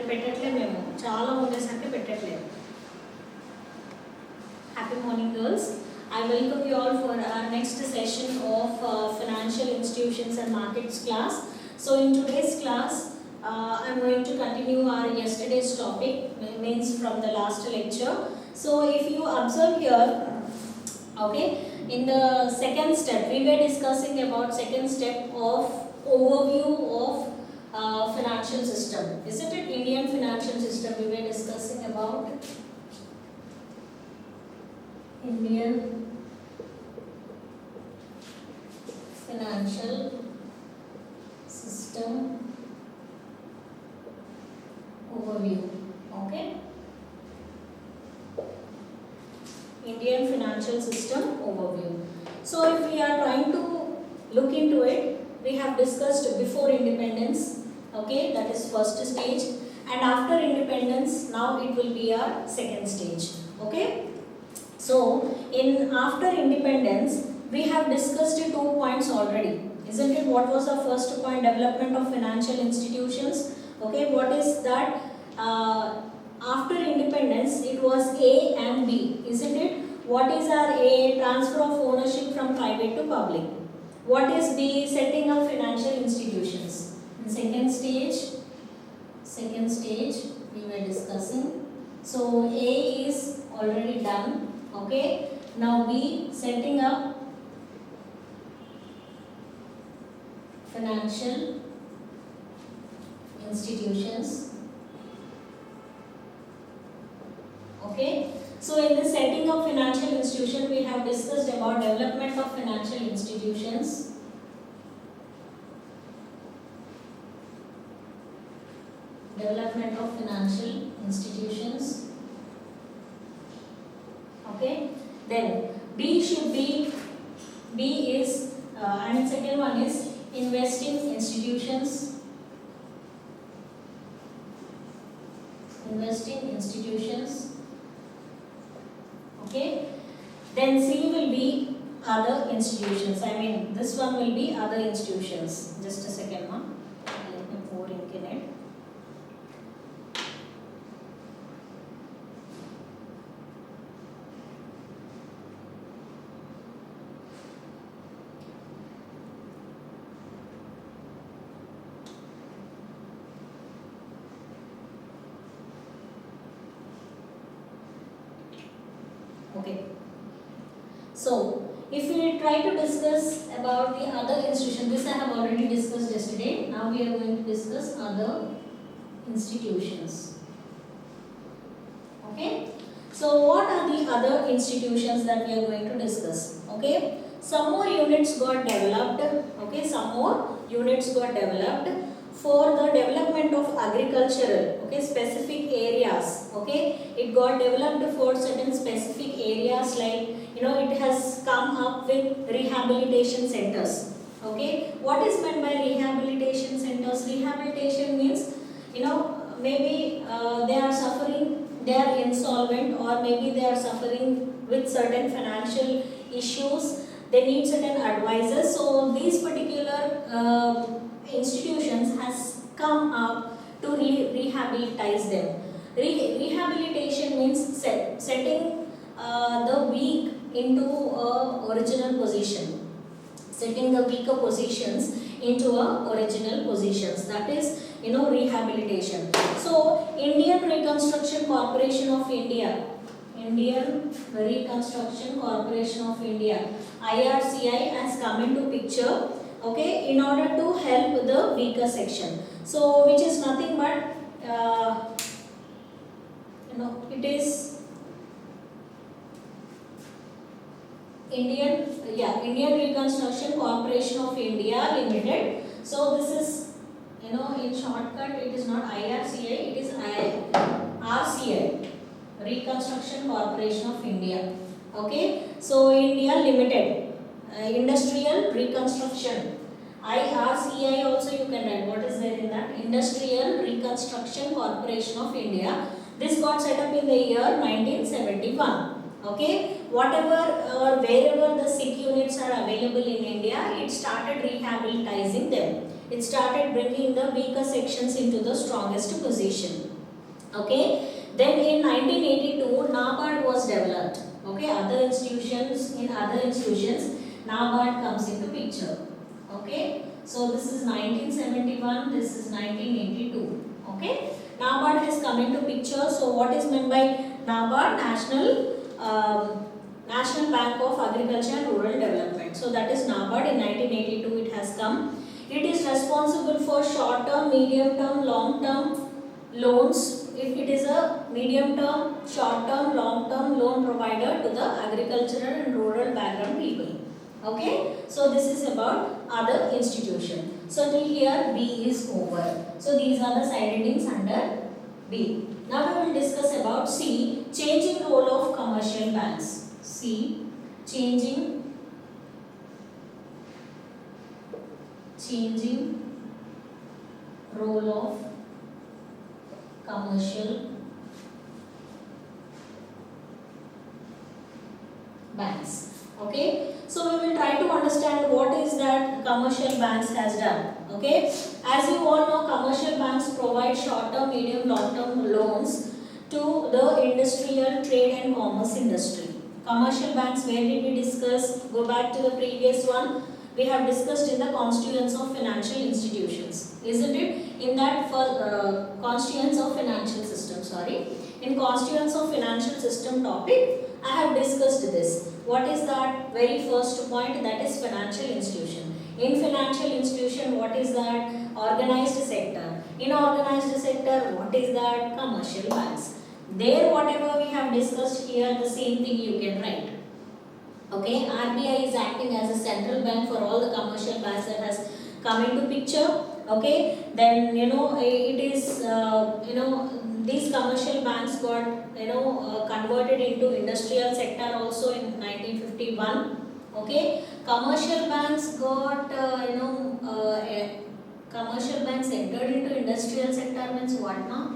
పెట్టట్లేదు మేము చాలా ఉండేసరికి పెట్టట్లేదు. Happy morning girls. I welcome you all for our next session of financial institutions and markets class. So in today's class I'm going to continue our yesterday's topic, means from the last lecture. So if you observe here, okay, in the second step we were discussing about second step of overview of financial system. Isn't it Indian financial system we were discussing about? Indian financial system overview. Okay, Indian financial system overview. So if we are trying to look into it, we have discussed before independence, okay, that is first stage, and after independence now it will be our second stage. Okay, so in after independence we have discussed 2 points already, isn't it? What was the first point? Development of financial institutions. Okay, what is that? After independence it was A and B, isn't it? What is our A? Transfer of ownership from private to public. What is B? Setting up financial institutions. Second stage we were discussing. So A is already done. Okay, now B, setting up financial institutions. Okay, so in the setting of financial institution we have discussed about development of financial institutions, okay, then B should be, B is and second one is investing institutions, okay, then C will be other institutions. I mean this one will be other institutions. Just a second, let me pour ink in it. Okay, so if we try to discuss about the other institutions, this I have already discussed yesterday. Now we are going to discuss other institutions. Okay, so what are the other institutions that we are going to discuss? Okay, some more units got developed. Okay, some more units got developed for the development of agricultural, okay, specific areas. Okay, it got developed for certain specific areas, like it has come up with rehabilitation centers. Okay, what is meant by rehabilitation centers? Rehabilitation means maybe they are suffering, they are insolvent, or maybe they are suffering with certain financial issues, they need certain advisors. So these particular institutions has come up to rehabilitize them. Rehabilitation means setting the weak into a original position, setting the weaker positions into a original positions. That is rehabilitation. So Indian Reconstruction Corporation of India, IRCI has come into picture, okay, in order to help the weaker section. So which is nothing but it is Indian Reconstruction Corporation of India Limited. So this is in shortcut it is not IRCI, it is RCI, Reconstruction Corporation of India. Okay, so India Limited, Industrial Reconstruction. IRCI also you can write. What is there in that? Industrial Reconstruction Corporation of India. This got set up in the year 1971. Okay, whatever or wherever the sick units are available in India, it started rehabilitizing them. It started bringing the weaker sections into the strongest position. Okay. Then in 1982, NABARD was developed. Okay. In other institutions, NABARD comes into picture. Okay. So this is 1971. This is 1982. Okay. NABARD has come into picture. So what is meant by NABARD? National Bank of Agriculture and Rural Development. So that is NABARD. In 1982 it has come. It is responsible for short term, medium term, long term loans. If it is a medium term, short term, long term loan provider to the agricultural and rural background people. Okay, so this is about other institution. So till here B is over. So these are the side headings under B. Now we will discuss about C, changing role of commercial banks. C, changing role of commercial banks. Okay, so we will try to understand what is that commercial banks has done. Okay, as you all know, commercial banks provide short-term, medium, long-term loans to the industrial, trade and commerce industry. Commercial banks, where did we discuss? Go back to the previous one. We have discussed in the constituents of financial institutions, isn't it? In that constituents of financial system, in constituents of financial system topic, I have discussed this. What is that very first point? That is financial institution. In financial institution, what is that? Organized sector. In organized sector, what is that? Commercial banks. There, whatever we have discussed here, the same thing you can write. Okay, RBI is acting as a central bank for all the commercial banks that has come into picture. Okay, then it is these commercial banks got converted into industrial sector also in 1951. Okay, commercial banks got commercial banks entered into industrial sector means what now?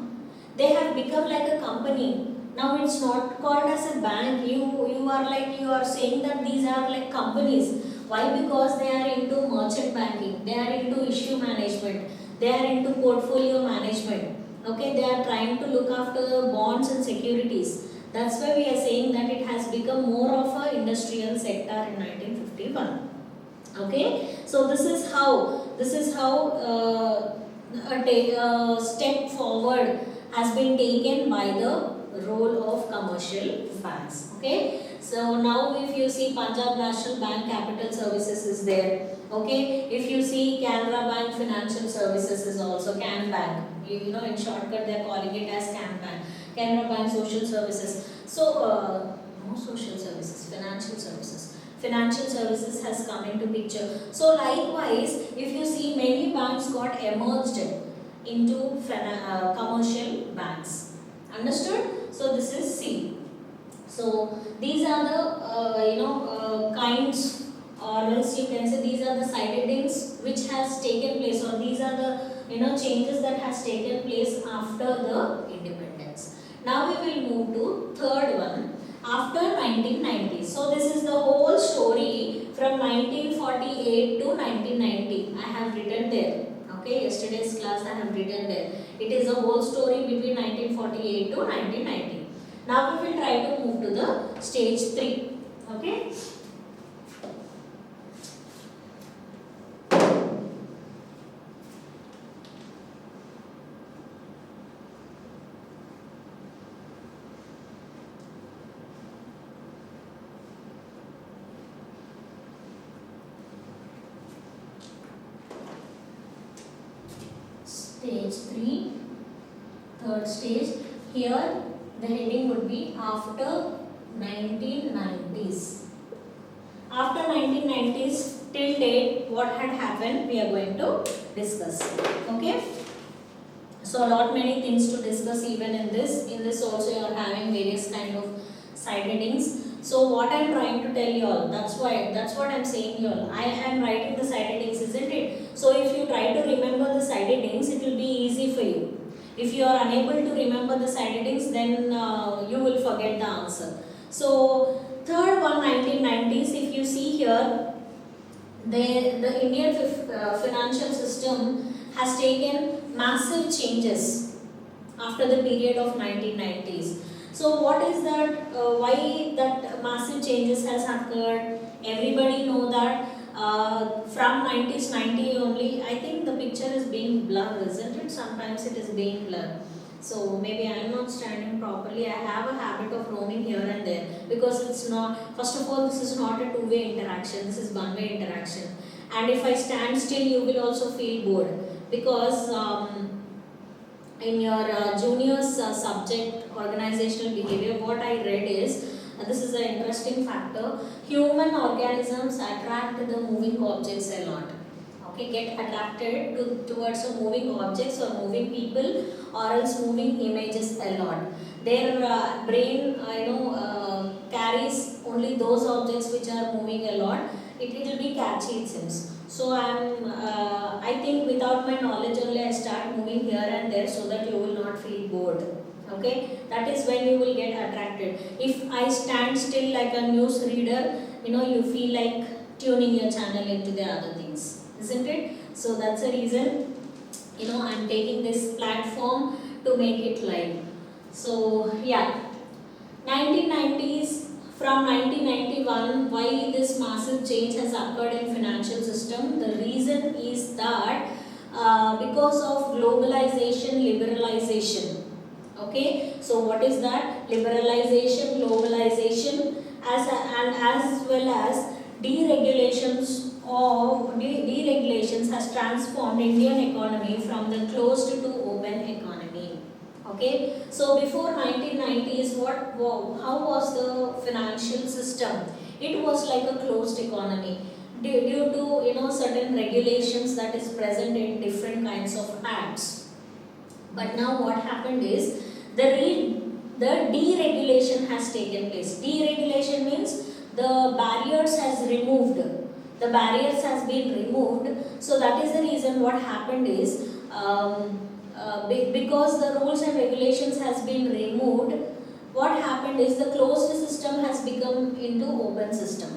They have become like a company. Now it's not called as a bank. You are saying that these are like companies. Why? Because they are into merchant banking. They are into issue management. They are into portfolio management. Okay, they are trying to look after the bonds and securities. That's why we are saying that it has become more of a industrial sector in 1951. Okay, so this is how a step forward has been taken by the role of commercial banks. Okay, so now if you see Punjab National Bank Capital Services is there. Okay, if you see Canara Bank Financial Services is also Can Bank. In shortcut they are calling it as Can Bank. Canara Bank Social Services. So no social services, financial services. Financial services has come into picture. So likewise, if you see many banks got emerged into commercial banks. Understood? So this is C. So these are the kinds, or else you can say these are the side headings which has taken place, or these are the changes that has taken place after the independence. Now we will move to third one, after 1990. So this is the whole story from 1948 to 1990. I have written there. Okay, yesterday's class I have written there. It is a whole story between 1948 to 1990. Now we will try to move to the stage 3. Okay. Stage 3, third stage. Here the heading would be after 1990s. After 1990s till date, what had happened we are going to discuss. Okay. So lot many things to discuss even in this. In this also you are having various kind of side headings. So what I am trying to tell you all, that's what I am saying you all. I am writing the side headings, isn't it? So if you try to remember the side headings, it will be easy for you. If you are unable to remember the side headings, then you will forget the answer. So third one, 1990s, if you see here, the Indian financial system has taken massive changes after the period of 1990s. So what is that, why that massive changes has occurred? Everybody know that from 90s 90 only, I think the picture is being blurred, isn't it? Sometimes it is being blurred. So maybe I am not standing properly. I have a habit of roaming here and there because it's not, first of all, this is not a two-way interaction, this is one-way interaction. And if I stand still, you will also feel bored because in your junior's subject organizational behavior, what I read is, this is an interesting factor, human organisms attract the moving objects a lot. Okay, get attracted towards a moving objects or moving people or else moving images a lot. Their brain, carries only those objects which are moving a lot. It will be catchy, it seems. So I think without my knowledge only I start moving here and there so that you will not feel bored. Okay, that is when you will get attracted. If I stand still like a news reader, you feel like tuning your channel into the other things, isn't it? So that's the reason, I'm taking this platform to make it live. So yeah, 1990s, from 1991, why this massive change has occurred in financial system? The reason is that because of globalization, liberalization. Okay, so what is that? Liberalization, globalization, and as well as deregulations deregulations has transformed Indian economy from the closed to open economy. Okay, so before 1990s, how was the financial system? It was like a closed economy due to certain regulations that is present in different kinds of acts. But now what happened is the deregulation has taken place. Deregulation means the barriers has removed. The barriers has been removed. So that is the reason what happened is because the rules and regulations has been removed, what happened is the closed system has become into open system.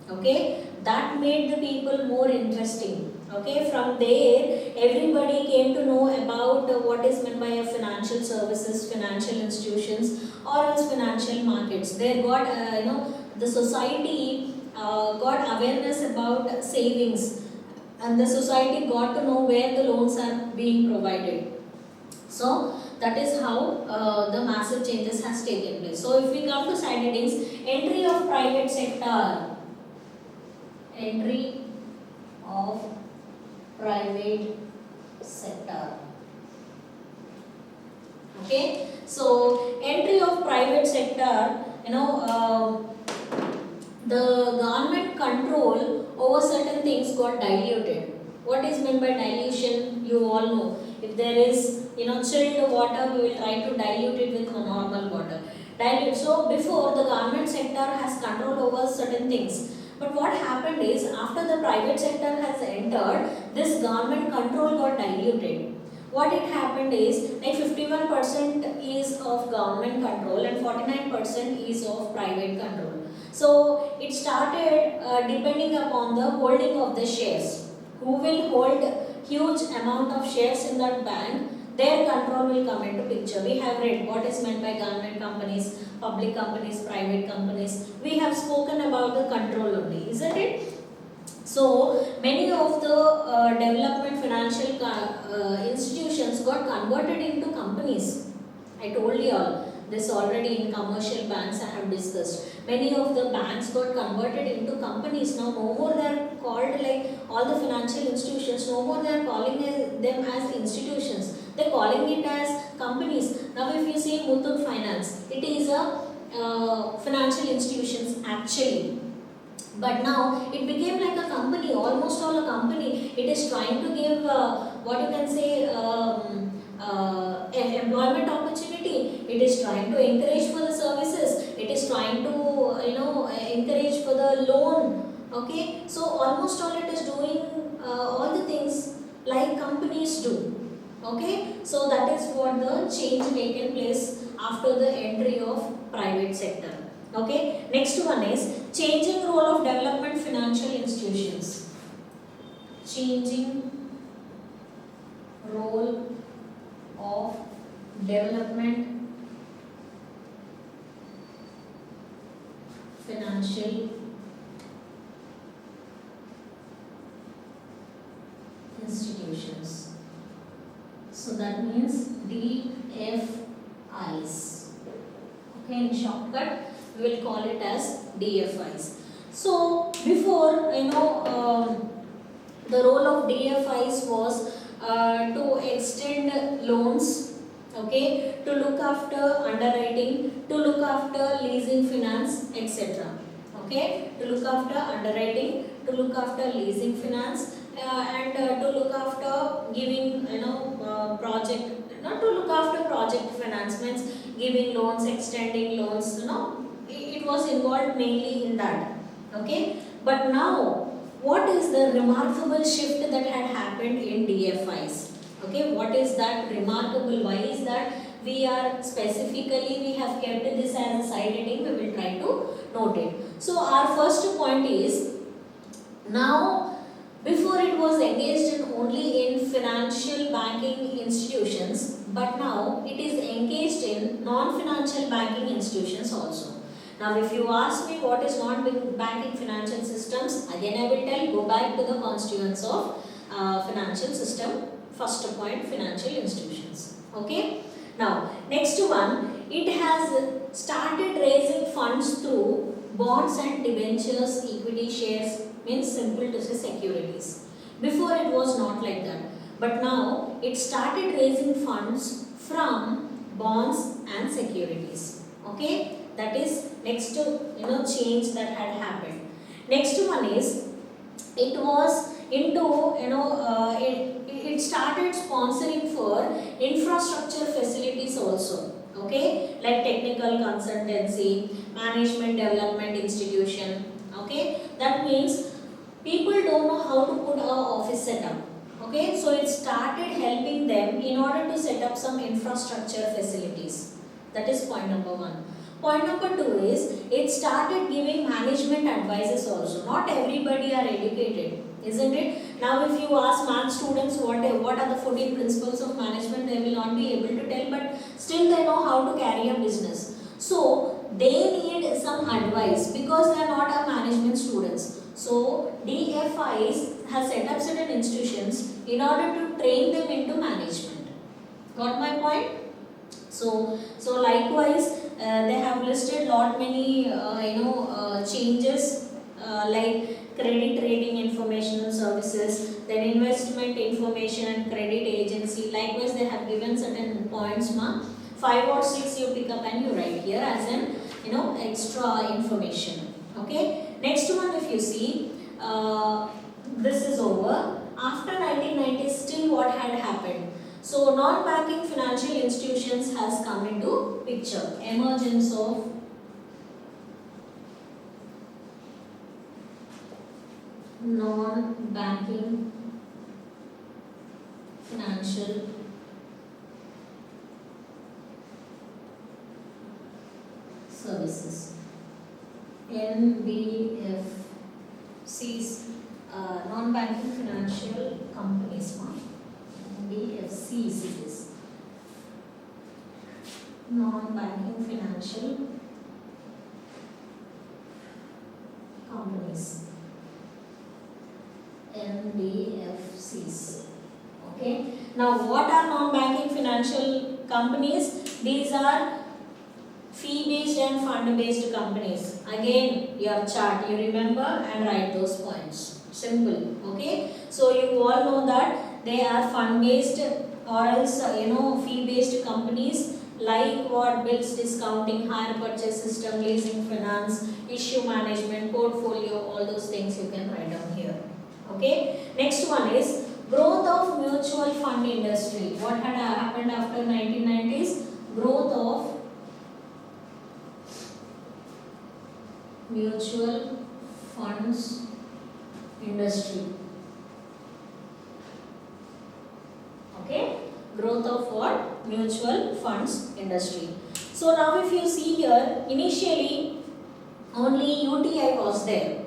Okay, that made the people more interesting. Okay, from there everybody came to know about what is meant by a financial services, financial institutions, or else financial markets. They got the society got awareness about savings, and the society got to know where the loans are being provided. So that is how the massive changes has taken place. So if we come to side headings, entry of private sector, entry of private sector. Okay, so entry of private sector, the government control over certain things got diluted. What is meant by dilution? You all know. If there is chilled water, we will try to dilute it with normal water. Dilute. So before, the government sector has control over certain things. But what happened is, after the private sector has entered, this government control got diluted. What it happened is, like 51% is of government control and 49% is of private control. So it started depending upon the holding of the shares. Who will hold huge amount of shares in that bank, their control will come into picture. We have read what is meant by government companies, public companies, private companies. We have spoken about the control only, isn't it? So many of the development financial institutions got converted into companies. I told you all this already in commercial banks. I have discussed. Many of the banks got converted into companies. Now no more they are called like all the financial institutions. No more they are calling them as institutions. They are calling it as companies. Now if you see Muthoot Finance, it is a financial institutions actually. But now it became like a company, almost all a company. It is trying to give what you can say employment opportunity. It is trying to encourage for the services. It is trying to encourage for the loan. Okay, so almost all it is doing all the things like companies do. Okay, so that is what the change taken place after the entry of private sector. Okay, next one is changing role of development financial institutions. changing role of development financial institutions. So that means DFIs. Okay, in shortcut we will call it as DFIs. So before, the role of DFIs was to extend loans, okay, to look after underwriting, to look after leasing finance, etc. Okay, to look after underwriting, to look after leasing finance, and to look after giving, project, not to look after project financements, giving loans, extending loans, it was involved mainly in that. Okay, but now what is the remarkable shift that had happened in DFIs? Okay, what is that remarkable? Why is that? We are specifically, we have kept this as a side heading, we will try to note it. So our first point is, now before it was engaged in only in financial banking institutions, but now it is engaged in non-financial banking institutions also. Now if you ask me what is non-banking financial systems, again I will tell, go back to the constituents of financial system. First point, financial institutions. Okay. Now next one, it has started raising funds through bonds and debentures, equity shares, means simple to say securities. Before it was not like that, but now it started raising funds from bonds and securities. Okay, that is next change that had happened. Next one is, it was into it started sponsoring for infrastructure facilities also. Okay, like technical consultancy, management development institution. Okay, that means people don't know how to put an office setup. Okay, so it started helping them in order to set up some infrastructure facilities. That is point number one. Point number two is, it started giving management advices also. Not everybody are educated, isn't it? Now if you ask math students what are the 14 principles of management, they will not be able to tell, but still they know how to carry a business. So they need some advice because they are not our management students. So DFIs has set up certain institutions in order to train them into management. Got my point? So likewise, they have listed lot many changes like credit rating informational services, then investment information and credit agency. Likewise, they have given certain points, 5 or 6 you pick up and you write here as an extra information. Okay. Next one, if you see, this is over. After 1990s, still what had happened? So non-banking financial institutions has come into picture. Emergence of non-banking financial services. NBFCs, non-banking financial companies. NBFCs it is. Non-banking financial companies. NBFCs. Okay. Now, what are non-banking financial companies? These are fee-based and fund-based companies. Again, your chart, you remember and write those points. Simple. Okay. So you all know that they are fund-based or else fee-based companies, like what? Bills discounting, hire purchase system, leasing finance, issue management, portfolio, all those things you can write down here. Okay. Next one is growth of mutual fund industry. What had happened after 1990s? Growth of mutual funds industry. Okay. Growth of what? Mutual funds industry. So now if you see here, initially only UTI was there.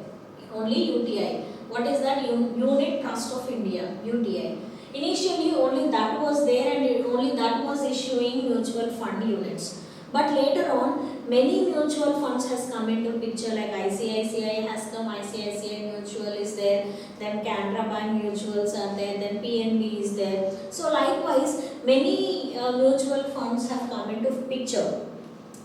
Only UTI. What is that? Unit Trust of India, UTI. Initially only that was there and only that was issuing mutual fund units. But later on, many mutual funds has come into picture, like ICICI has come, ICICI Mutual is there, then Canara Bank Mutuals are there, then PNB is there. So likewise, many mutual funds have come into picture.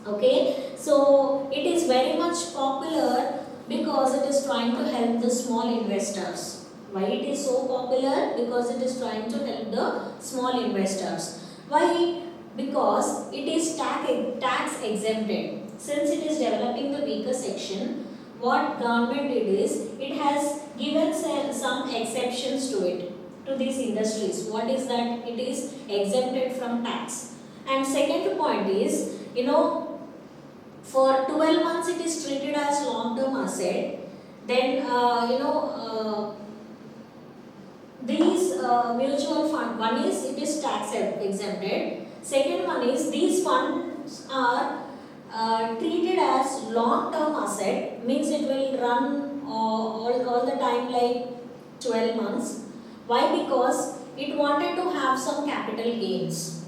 Okay, so it is very much popular because it is trying to help the small investors. Why it is so popular? Because it is trying to help the small investors. Why? Because it is tax exempted. Since it is developing the weaker section, what government did is, it has given some exceptions to it, to these industries. What is that? It is exempted from tax. And second point is, for 12 months it is treated as long-term asset. Then these mutual fund, one is it is tax exempted. Second one is these funds are treated as long-term asset, means it will run all the time, like 12 months. Why? Because it wanted to have some capital gains.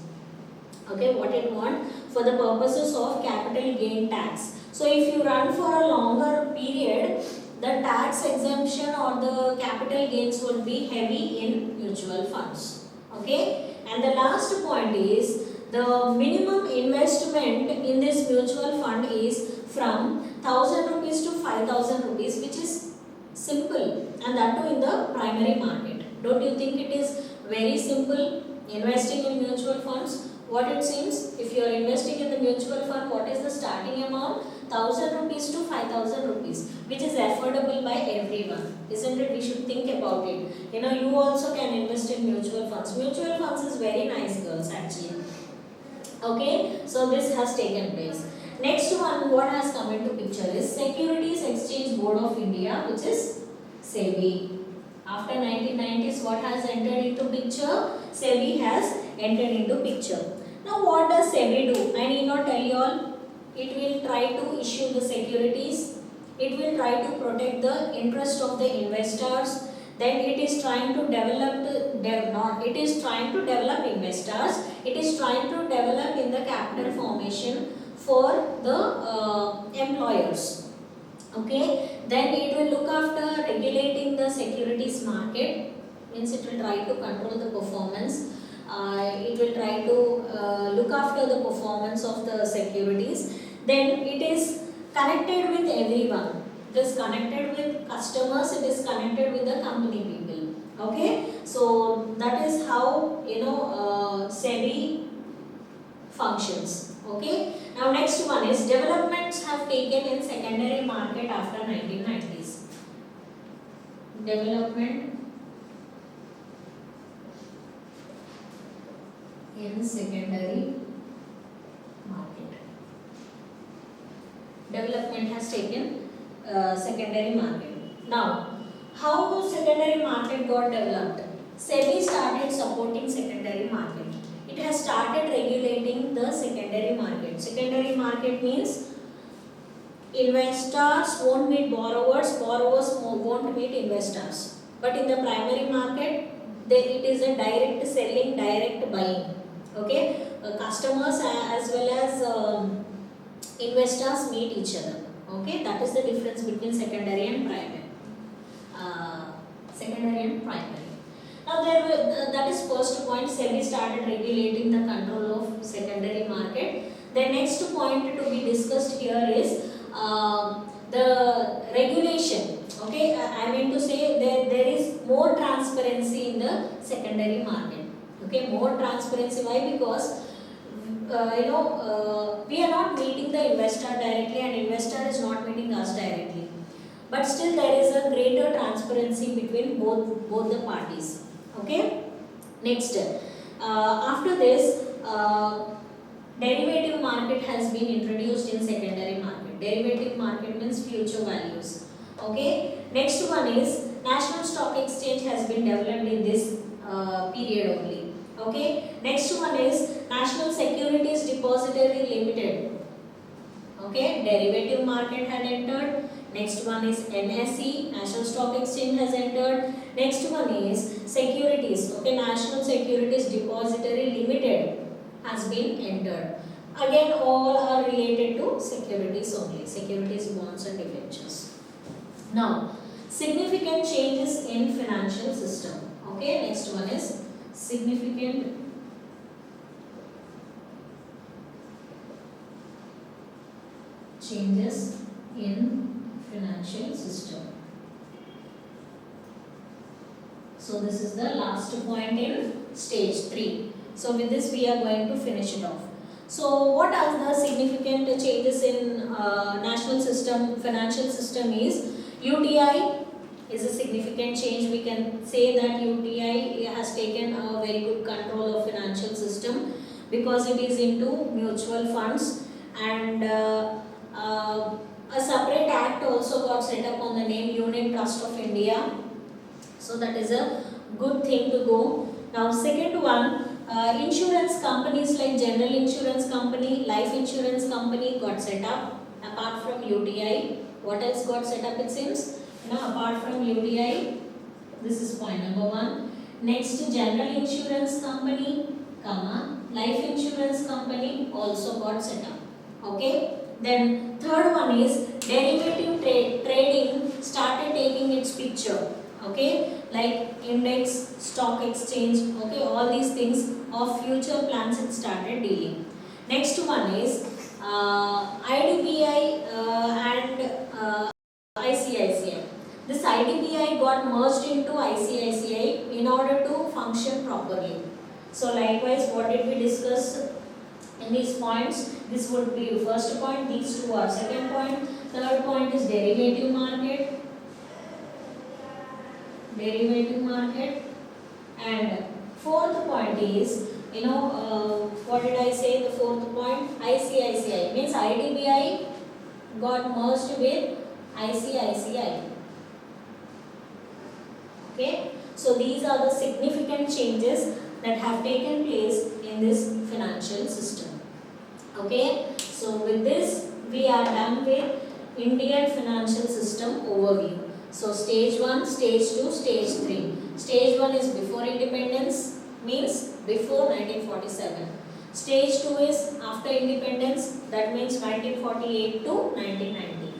Okay, what it want? For the purposes of capital gain tax. So if you run for a longer period, the tax exemption or the capital gains would be heavy in mutual funds. Okay, and the last point is, the minimum investment in this mutual fund is from 1000 rupees to 5000 rupees, which is simple, and that too in the primary market. Don't you think it is very simple investing in mutual funds? What it seems, if you are investing in the mutual fund, what is the starting amount? 1000 rupees to 5000 rupees, which is affordable by everyone, isn't it? We should think about it. You also can invest in mutual funds. Mutual funds is very nice, girls, actually. Okay, so this has taken place. Next one, what has come into picture is Securities Exchange Board of India, which is SEBI. After 1990s, what has entered into picture? SEBI has entered into picture. Now what does SEBI do? I need not tell you all. It will try to issue the securities. It will try to protect the interest of the investors. Then it is trying to develop it is trying to develop investors. It is trying to develop in the capital formation for the employers. Okay. Then it will look after regulating the securities market. Means it will try to control the performance. It will try to look after the performance of the securities. Then it is connected with everyone. It is connected with customers. It is connected with the company people. Okay. So that is how SEBI functions. Okay. Now next one is developments have taken in secondary market after 1990s. Development in secondary market. Development has taken secondary market. Now, how secondary market got developed? SEBI started supporting secondary market. It has started regulating the secondary market. Secondary market means investors won't meet borrowers, borrowers won't meet investors. But in the primary market, it is a direct selling, direct buying. Okay, customers as well as investors meet each other. Okay, that is the difference between secondary and primary. Now that is first point. SEBI started regulating the control of secondary market. The next point to be discussed here is the regulation. Okay, I mean to say there is more transparency in the secondary market. Okay, more transparency. Why? Because we are not meeting the investor directly and investor is not meeting us directly. But still there is a greater transparency between both the parties. Okay. Next, after this, derivative market has been introduced in secondary market. Derivative market means future values. Okay. Next one is National Stock Exchange has been developed in this period only. Okay. Next one is National Securities Depository Limited. Okay. Derivative market had entered. Next one is NSE, National Stock Exchange has entered. Next one is securities. Okay, National Securities Depository Limited has been entered. Again, all are related to securities only. Securities, bonds and debentures. Now, significant changes in financial system. Okay, next one is significant changes in financial system. So this is the last point in stage 3. So with this we are going to finish it off. So what are the significant changes in national system, financial system is UTI is a significant change. We can say that UTI has taken a very good control of financial system because it is into mutual funds, and a separate act also got set up on the name Unit Trust of India. So that is a good thing to go. Now second one, insurance companies like General Insurance Company, Life Insurance Company got set up apart from UTI. What else got set up it seems? Apart from UTI, this is point number 1. Next, General Insurance Company, Life Insurance Company also got set up. Okay. Then third one is derivative trading started taking its picture. Okay, like index, stock exchange, okay, all these things of future plans it started dealing. Next one is IDBI and ICICI. This IDBI got merged into ICICI in order to function properly. So likewise, what did we discuss in these points? This would be first point, these two are second point. Third point is derivative market. And fourth point is, what did I say? The fourth point, ICICI means IDBI got merged with ICICI. Okay, so these are the significant changes that have taken place in this financial system. Okay, so with this we are done with Indian financial system overview. So stage 1, stage 2, stage 3. Stage 1 is before independence, means before 1947. Stage 2 is after independence, that means 1948 to 1990.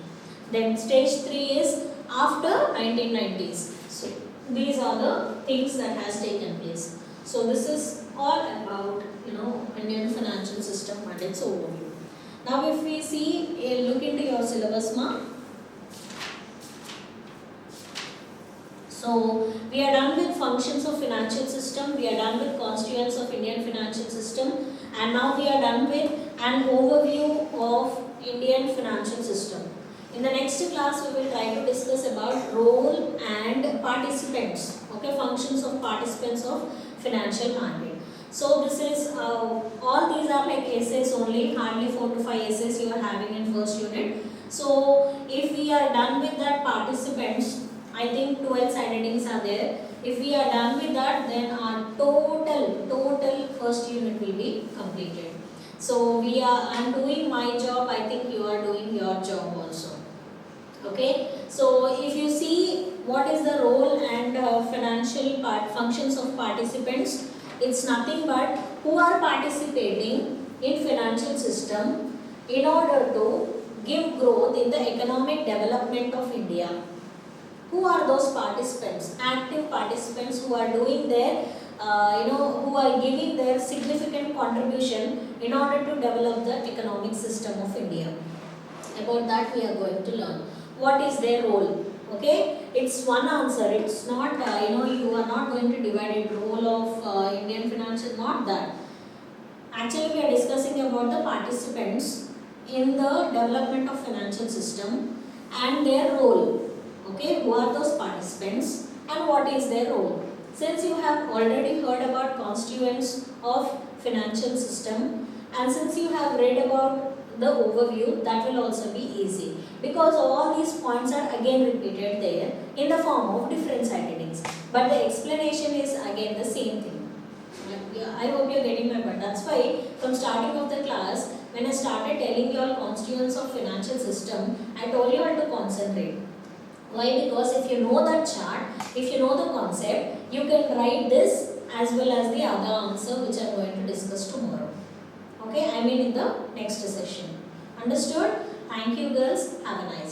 Then stage 3 is after 1990s. So these are the things that has taken place. So this is all about Indian financial system and its overview. Now if we see, look into your syllabus ma. So we are done with functions of financial system, we are done with constituents of Indian financial system, and now we are done with an overview of Indian financial system. In the next class we will try to discuss about role and participants, okay, functions of participants of financial market. So this is, all these are like essays only, hardly 4 to 5 essays you are having in first unit. So if we are done with that participants, I think 12 side headings are there. If we are done with that, then our total first unit will be completed. So I am doing my job, I think you are doing your job also. Okay, so if you see what is the role and financial functions of participants, it's nothing but who are participating in financial system in order to give growth in the economic development of India. Who are those participants? Active participants who are doing their, who are giving their significant contribution in order to develop the economic system of India. About that we are going to learn. What is their role? Okay, it's one answer. It's not, you are not going to divide it role of Indian financial, not that. Actually, we are discussing about the participants in the development of financial system and their role. Okay, who are those participants and what is their role? Since you have already heard about constituents of financial system, and since you have read about the overview, that will also be easy because all these points are again repeated there in the form of different side headings, but the explanation is again the same thing. I hope you are getting my point. That's why from starting of the class when I started telling you all constituents of financial system, I told you all to concentrate. Why? Because if you know that chart, if you know the concept, you can write this as well as the other answer which I am going to discuss tomorrow. Okay, I mean in the next session. Understood? Thank you girls. Have a nice day.